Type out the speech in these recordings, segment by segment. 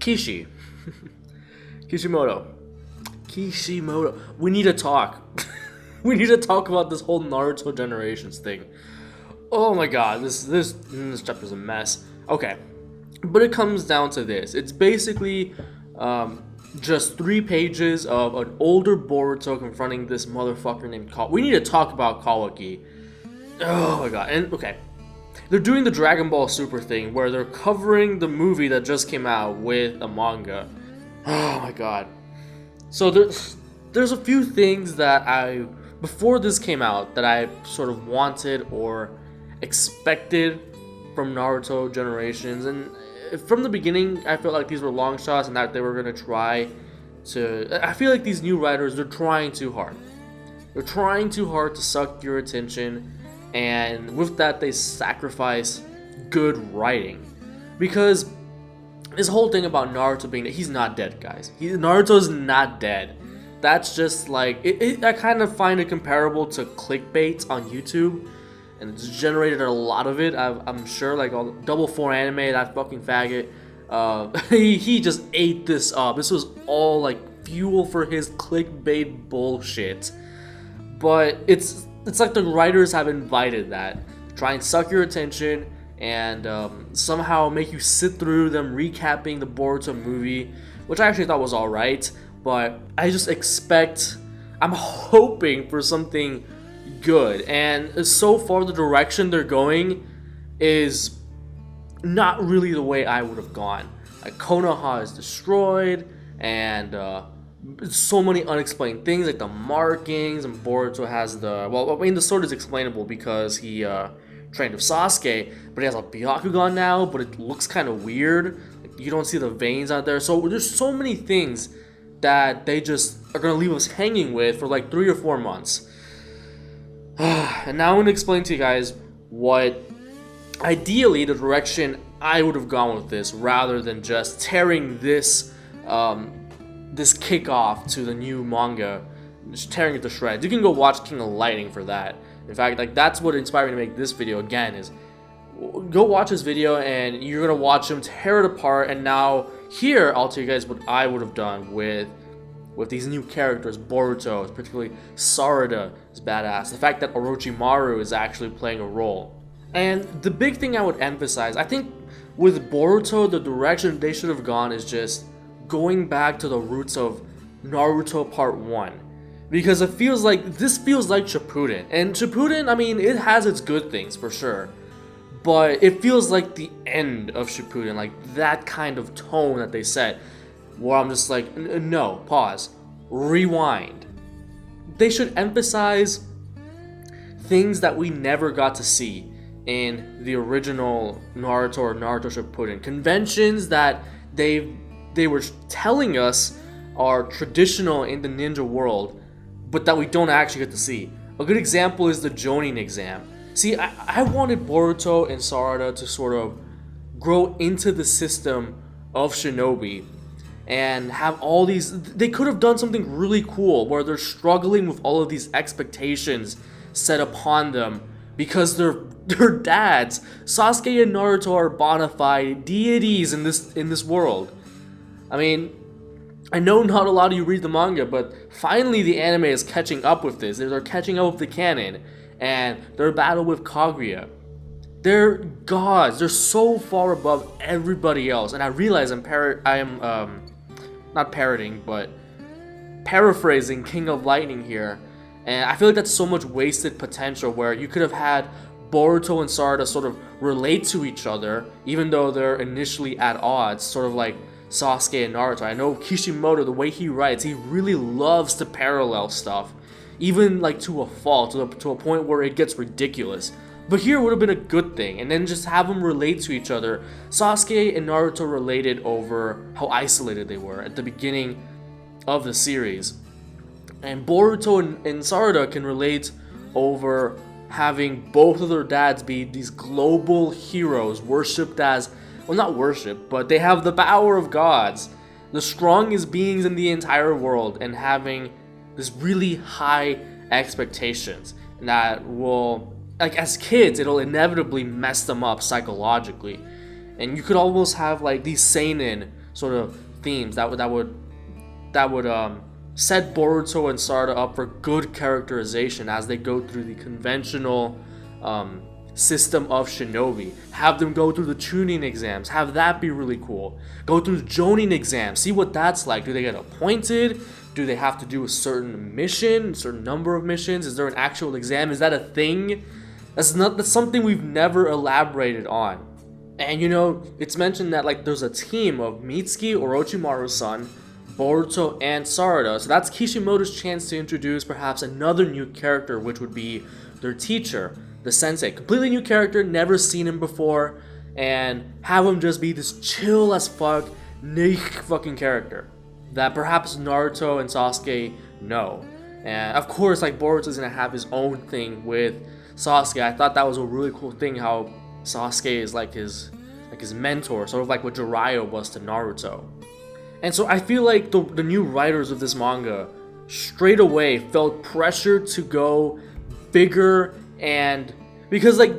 Kishi. Kishimoto. We need to talk. We need to talk about this whole Naruto Generations thing. Oh my god, this chapter's a mess. Okay, but it comes down to this. It's basically just 3 pages of an older Boruto confronting this motherfucker named We need to talk about Kawaki. Oh my god. And okay, they're doing the Dragon Ball Super thing where they're covering the movie that just came out with a manga. Oh my god. So there's a few things that before this came out that I sort of wanted or expected from Naruto Generations, and from the beginning I felt like these were long shots and that they were going to try to... I feel like these new writers, they're trying too hard. They're trying too hard to suck your attention, and with that they sacrifice good writing. Because this whole thing about Naruto being... he's not dead, guys. Naruto's not dead. That's just like... I kind of find it comparable to clickbait on YouTube, and it's generated a lot of it. I'm sure, like all Double 4 Anime, that fucking faggot, he just ate this up. This was all like fuel for his clickbait bullshit. But it's like the writers have invited that, try and suck your attention and somehow make you sit through them recapping the Boruto movie, which I actually thought was alright. But I just I'm hoping for something good, and so far the direction they're going is not really the way I would have gone. Like Konoha is destroyed, and so many unexplained things like the markings, and Boruto has the sword is explainable because he trained with Sasuke, but he has a Byakugan now, but it looks kind of weird. Like, you don't see the veins out there, so there's so many things that they just are gonna leave us hanging with for like 3 or 4 months. And now I'm going to explain to you guys what, ideally, the direction I would have gone with this, rather than just tearing this kickoff to the new manga, just tearing it to shreds. You can go watch King of Lightning for that. In fact, like that's what inspired me to make this video again, is go watch this video and you're going to watch him tear it apart. And now here, I'll tell you guys what I would have done with these new characters. Boruto, particularly Sarada, is badass. The fact that Orochimaru is actually playing a role. And the big thing I would emphasize, I think with Boruto, the direction they should have gone is just going back to the roots of Naruto Part 1. Because this feels like Shippuden. And Shippuden, I mean, it has its good things for sure, but it feels like the end of Shippuden, like that kind of tone that they set, where I'm just like, no, pause, rewind. They should emphasize things that we never got to see in the original Naruto or Naruto Shippuden. Conventions that they were telling us are traditional in the ninja world, but that we don't actually get to see. A good example is the Jonin exam. See, I wanted Boruto and Sarada to sort of grow into the system of Shinobi and have all these... They could have done something really cool where they're struggling with all of these expectations set upon them because they're dads. Sasuke and Naruto are bona fide deities in this world. I mean, I know not a lot of you read the manga, but finally the anime is catching up with this. They're catching up with the canon, and their battle with Kaguya. They're gods. They're so far above everybody else. And I realize I am not parroting, but paraphrasing King of Lightning here. And I feel like that's so much wasted potential, where you could have had Boruto and Sarada sort of relate to each other, even though they're initially at odds, sort of like Sasuke and Naruto. I know Kishimoto, the way he writes, he really loves to parallel stuff, even like to a fault, to a point where it gets ridiculous. But here would have been a good thing, and then just have them relate to each other. Sasuke and Naruto related over how isolated they were at the beginning of the series, and Boruto and Sarada can relate over having both of their dads be these global heroes, worshipped as, well, not worshipped, but they have the power of gods, the strongest beings in the entire world, and having this really high expectations that will, like, as kids, it'll inevitably mess them up psychologically. And you could almost have like these seinen sort of themes that would set Boruto and Sarada up for good characterization as they go through the conventional system of shinobi. Have them go through the tuning exams, have that be really cool. Go through the jonin exams, see what that's like. Do they get appointed? Do they have to do a certain mission, a certain number of missions? Is there an actual exam? Is that a thing? That's something we've never elaborated on. And you know, it's mentioned that like there's a team of Mitsuki, Orochimaru's son, Boruto, and Sarada. So that's Kishimoto's chance to introduce perhaps another new character, which would be their teacher, the sensei. Completely new character, never seen him before, and have him just be this chill as fuck, fucking character that perhaps Naruto and Sasuke know. And of course, like Boruto's gonna have his own thing with Sasuke. I thought that was a really cool thing how Sasuke is like his mentor, sort of like what Jiraiya was to Naruto. And so I feel like the new writers of this manga straight away felt pressure to go bigger, and because like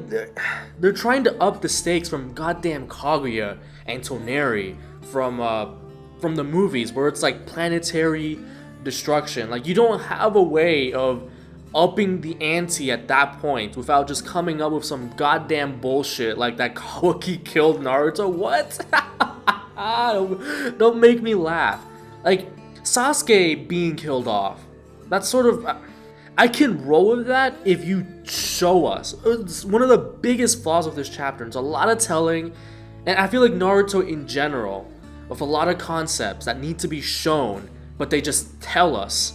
they're trying to up the stakes from goddamn Kaguya and Toneri from the movies where it's like planetary destruction. Like you don't have a way of upping the ante at that point without just coming up with some goddamn bullshit like that Kawaki killed Naruto. What? Don't make me laugh. Like Sasuke being killed off, that's sort of, I can roll with that if you show us. It's one of the biggest flaws of this chapter. It's a lot of telling, and I feel like Naruto in general, with a lot of concepts that need to be shown, but they just tell us.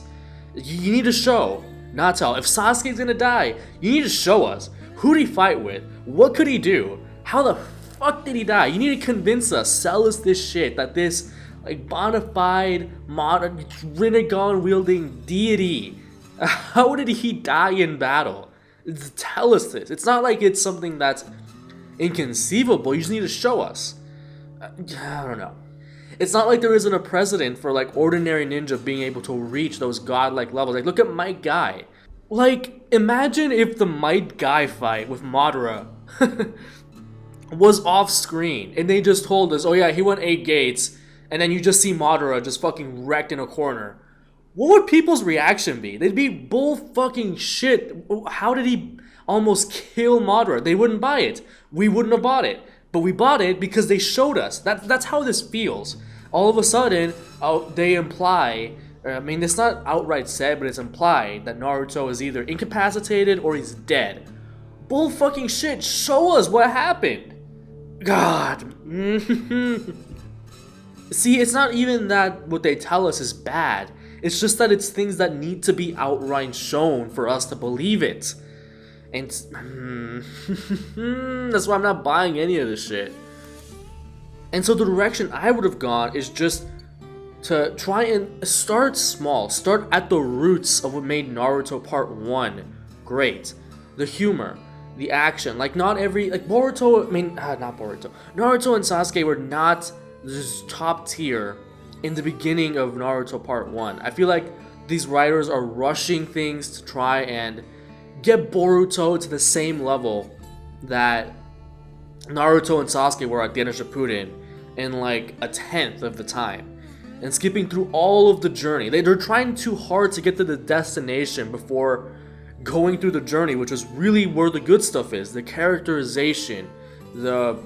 You need to show, not tell. If Sasuke's gonna die, you need to show us. Who did he fight with? What could he do? How the fuck did he die? You need to convince us, sell us this shit, that this like bona fide modern Rinnegan wielding deity, how did he die in battle? Tell us this. It's not like it's something that's inconceivable. You just need to show us. I don't know. It's not like there isn't a precedent for like ordinary ninja being able to reach those godlike levels. Like look at Might Guy. Like imagine if the Might Guy fight with Madara was off screen and they just told us, oh yeah, he went 8 gates, and then you just see Madara just fucking wrecked in a corner. What would people's reaction be? They'd be bull fucking shit. How did he almost kill Madara? They wouldn't buy it. We wouldn't have bought it. But we bought it because they showed us. That's how this feels. All of a sudden, they imply, I mean, it's not outright said, but it's implied that Naruto is either incapacitated or he's dead. Bull fucking shit. Show us what happened. God. See, it's not even that what they tell us is bad. It's just that it's things that need to be outright shown for us to believe it. And that's why I'm not buying any of this shit. And so the direction I would have gone is just to try and start small. Start at the roots of what made Naruto Part 1 great. The humor, the action. Like not every, like Boruto, I mean, not Boruto. Naruto and Sasuke were not this top tier in the beginning of Naruto Part 1. I feel like these writers are rushing things to try and get Boruto to the same level that Naruto and Sasuke were at the end of Shippuden in like a tenth of the time, and skipping through all of the journey. They're trying too hard to get to the destination before going through the journey, which is really where the good stuff is. The characterization, the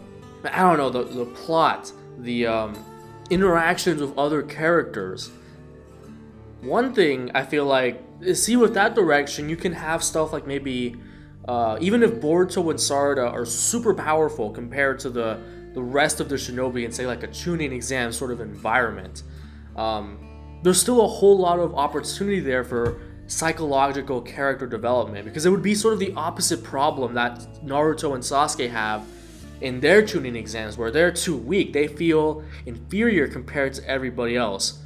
plot, the interactions with other characters. One thing I feel like is, see, with that direction you can have stuff like maybe even if Boruto and Sarada are super powerful compared to the rest of the shinobi and say like a Chunin exam sort of environment, there's still a whole lot of opportunity there for psychological character development, because it would be sort of the opposite problem that Naruto and Sasuke have in their Chunin exams, where they're too weak. They feel inferior compared to everybody else.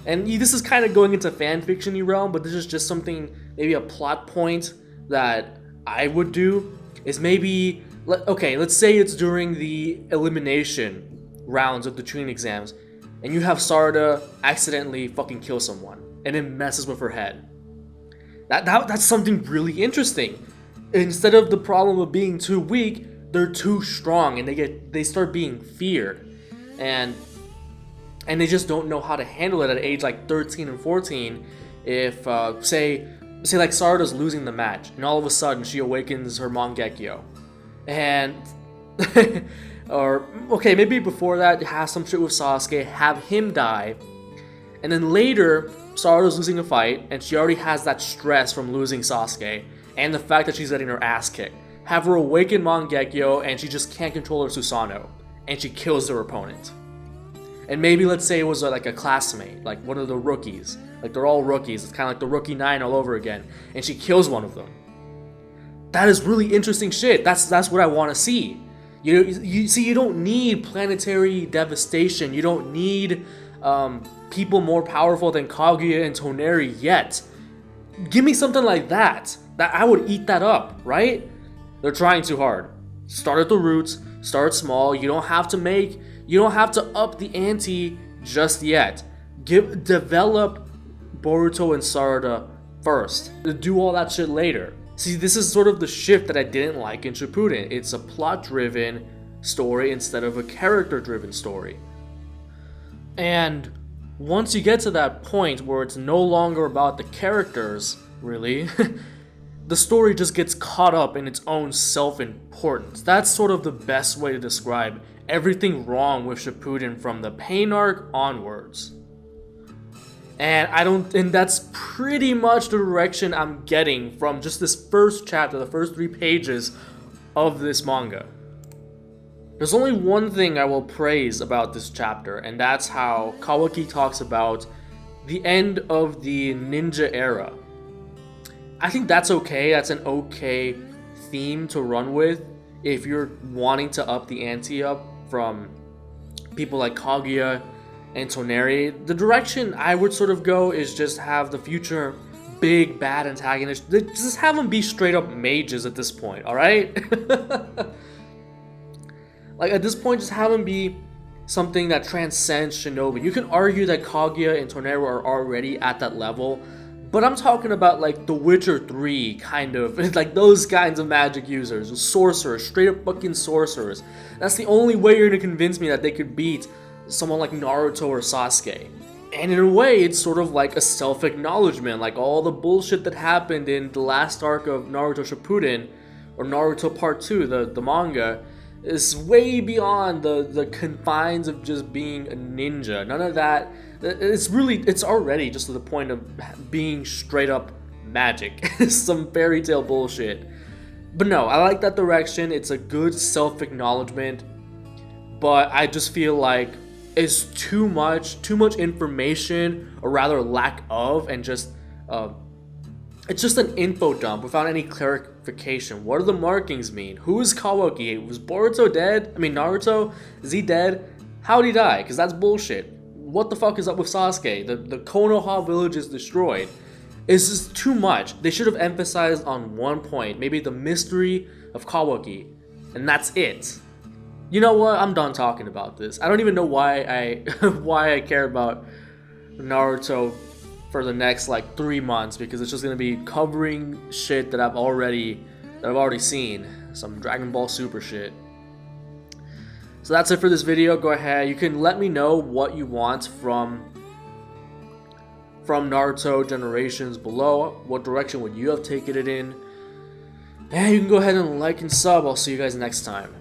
And this is kind of going into fanfiction-y realm, but this is just something, maybe a plot point that I would do, is maybe, okay, let's say it's during the elimination rounds of the Chunin exams, and you have Sarada accidentally fucking kill someone, and it messes with her head. That's something really interesting. Instead of the problem of being too weak, they're too strong, and they start being feared. And and they just don't know how to handle it at age like 13 and 14. If say like Sarada's losing the match, and all of a sudden she awakens her Mangekyo, and or okay, maybe before that have some shit with Sasuke, have him die, and then later Sarada's losing a fight, and she already has that stress from losing Sasuke, and the fact that she's getting her ass kicked. Have her awaken Mangekyo, and she just can't control her Susanoo, and she kills her opponent. And maybe let's say it was like a classmate, like one of the rookies. Like they're all rookies. It's kind of like the Rookie 9 all over again. And she kills one of them. That is really interesting shit. That's what I want to see. You see, you don't need planetary devastation. You don't need people more powerful than Kaguya and Toneri yet. Give me something like that. That I would eat that up, right? They're trying too hard. Start at the roots. Start small. You don't have to up the ante just yet. Develop Boruto and Sarada first. Do all that shit later. See, this is sort of the shift that I didn't like in Shippuden. It's a plot-driven story instead of a character-driven story. And once you get to that point where it's no longer about the characters, really, the story just gets caught up in its own self-importance. That's sort of the best way to describe everything wrong with Shippuden from the Pain arc onwards. And that's pretty much the direction I'm getting from just this first chapter, the first 3 pages of this manga. There's only one thing I will praise about this chapter, and that's how Kawaki talks about the end of the ninja era. I think that's okay. That's an okay theme to run with if you're wanting to up the ante up from people like Kaguya and Toneri. The direction I would sort of go is just have the future big bad antagonist. Just have them be straight up mages at this point, alright? Like at this point, just have them be something that transcends shinobi. You can argue that Kaguya and Toneri are already at that level, but I'm talking about like The Witcher 3 kind of, like those kinds of magic users, sorcerers, straight up fucking sorcerers. That's the only way you're gonna convince me that they could beat someone like Naruto or Sasuke. And in a way, it's sort of like a self-acknowledgement, like all the bullshit that happened in the last arc of Naruto Shippuden, or Naruto Part 2, the manga, is way beyond the confines of just being a ninja. None of that. It's already just to the point of being straight up magic. Some fairy tale bullshit. But no, I like that direction. It's a good self-acknowledgement. But I just feel like it's too much information, or rather lack of, and just it's just an info dump without any clarification. What do the markings mean? Who is Kawaki? Was Boruto dead? I mean Naruto? Is he dead? How'd he die? Because that's bullshit. What the fuck is up with Sasuke? The Konoha village is destroyed. It's just too much. They should have emphasized on one point, maybe the mystery of Kawaki, and that's it. You know what? I'm done talking about this. I don't even know why I care about Naruto for the next like 3 months, because it's just gonna be covering shit that I've already seen. Some Dragon Ball Super shit. So that's it for this video. Go ahead. You can let me know what you want from Naruto Generations below. What direction would you have taken it in? And you can go ahead and like and sub. I'll see you guys next time.